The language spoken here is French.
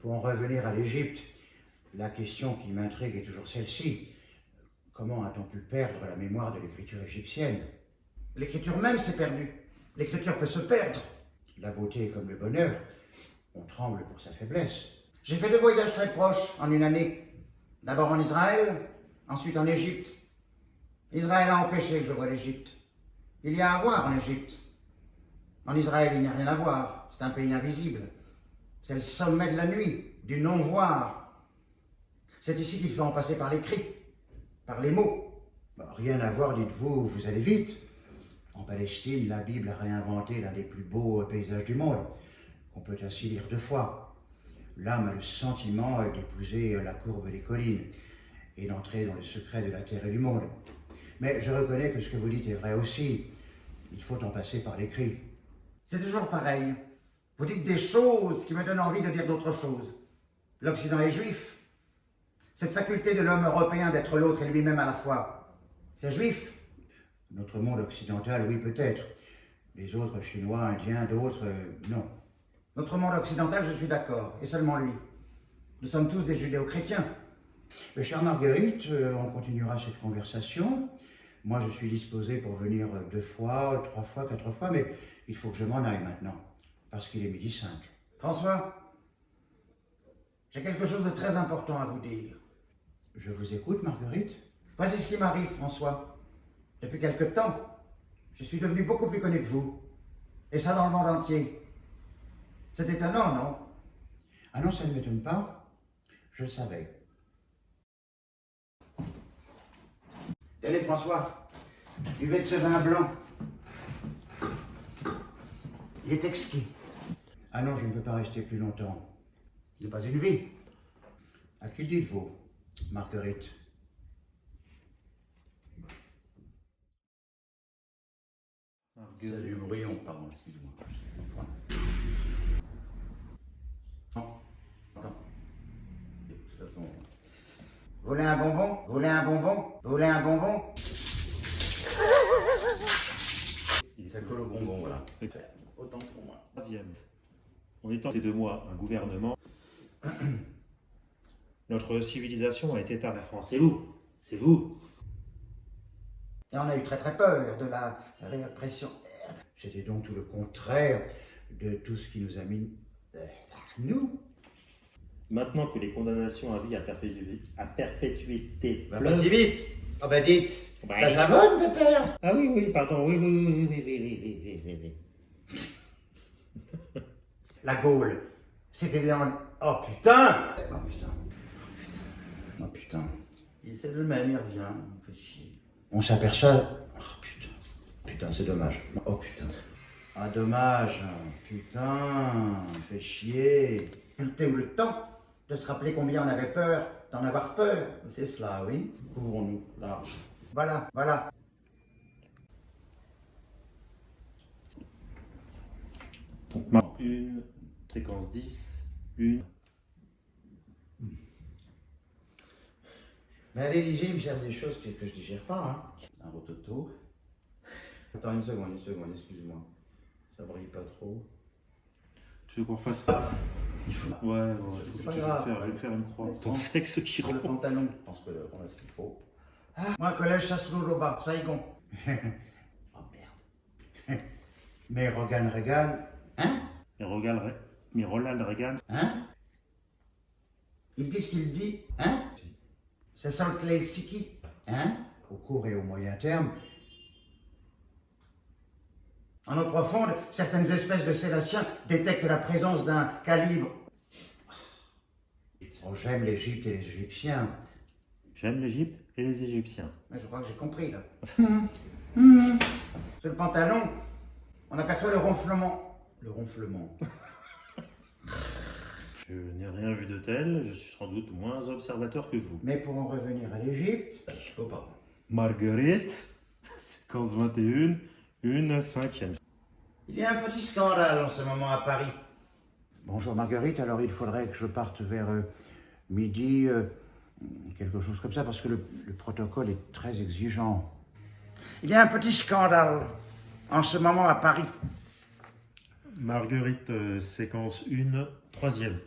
Pour en revenir à l'Égypte, la question qui m'intrigue est toujours celle-ci. Comment a-t-on pu perdre la mémoire de l'écriture égyptienne? L'écriture même s'est perdue. L'écriture peut se perdre. La beauté est comme le bonheur. On tremble pour sa faiblesse. J'ai fait 2 voyages très proches en une année. D'abord en Israël, ensuite en Égypte. Israël a empêché que je voie l'Égypte. Il y a à voir en Égypte. En Israël, il n'y a rien à voir. C'est un pays invisible. C'est le sommet de la nuit, du non-voir. C'est ici qu'il faut en passer par l'écrit, par les mots. Rien à voir, dites-vous, vous allez vite. En Palestine, la Bible a réinventé l'un des plus beaux paysages du monde, qu'on peut ainsi lire 2 fois. L'âme a le sentiment d'épouser la courbe des collines et d'entrer dans le secret de la terre et du monde. Mais je reconnais que ce que vous dites est vrai aussi. Il faut en passer par l'écrit. C'est toujours pareil. Vous dites des choses qui me donnent envie de dire d'autres choses. L'Occident est juif. Cette faculté de l'homme européen d'être l'autre et lui-même à la fois, c'est juif. Notre monde occidental, oui, peut-être. Les autres, Chinois, Indiens, d'autres, non. Notre monde occidental, je suis d'accord, et seulement lui. Nous sommes tous des judéo-chrétiens. Mais chère Marguerite, on continuera cette conversation. Moi, je suis disposé pour venir 2 fois, 3 fois, 4 fois, mais il faut que je m'en aille maintenant, parce qu'il est 12h05. François, j'ai quelque chose de très important à vous dire. Je vous écoute, Marguerite. Voici ce qui m'arrive, François. Depuis quelque temps, je suis devenu beaucoup plus connu que vous. Et ça dans le monde entier. C'est étonnant, non? Ah non, ça ne m'étonne pas. Je le savais. Tenez, François, buvez de ce vin blanc. Il est exquis. Ah non, je ne peux pas rester plus longtemps. Ce n'est pas une vie. À qui le dites-vous, Marguerite? C'est du brouillon, pardon, excuse-moi. Attends. De toute façon, Vous voulez un bonbon? Vous voulez un bonbon? Vous voulez un bonbon? ça colle au bonbon, voilà. C'est fait. Autant pour moi. Troisième. En étant ces 2 mois un gouvernement, notre civilisation a été tard. La France, c'est vous. C'est vous. Et on a eu très très peur de la répression. C'était donc tout le contraire de tout ce qui nous a mis nous. Maintenant que les condamnations à vie à perpétuité Pas pleuvent- si vite. Oh ben dites, Ouais. ça savonne, pépère. Ah oui, oui, pardon, oui. La Gaule, c'était dans... Oh putain. Oh putain. Oh putain. C'est le même, il revient, on fait chier. On s'aperçoit... Oh putain. Putain, c'est dommage. Oh putain. Ah dommage. Putain, fait chier. Le temps de se rappeler combien on avait peur, d'en avoir peur. C'est cela, oui. Couvrons-nous large. Voilà, voilà. Donc, 1, séquence 10, 1. Mais à l'Élysée, il me servent des choses que je digère pas, hein. Un rototo. Attends une seconde, excuse-moi. Ça brille pas trop. Tu veux qu'on refasse? Il faut... Ouais, C'est pas grave. Je vais me faire une croix. Mais Ton bon. sexe qui Pour le rentre. pantalon, je pense qu'on a ce qu'il faut. Moi, collège Chasseloup-Loba, Saigon. Oh merde. Mais Rogan Reagan, hein? Mais Ronald Reagan, Hein? Il dit ce qu'il dit, hein? C'est ça le Clay Siki, hein? Au court et au moyen terme. En eau profonde, certaines espèces de sédaciens détectent la présence d'un calibre. Oh, j'aime l'Égypte et les Égyptiens. j'aime l'Égypte et les Égyptiens. Mais je crois que j'ai compris, là. Sur le pantalon, on aperçoit le ronflement. Le ronflement. Je n'ai rien vu de tel, je suis sans doute moins observateur que vous. Mais pour en revenir à l'Égypte, Oh pardon. Marguerite, séquence 21, 1/5. il y a un petit scandale en ce moment à Paris. Bonjour Marguerite, alors il faudrait que je parte vers midi, quelque chose comme ça, parce que le protocole est très exigeant. Il y a un petit scandale en ce moment à Paris. Marguerite, séquence 1, 3e.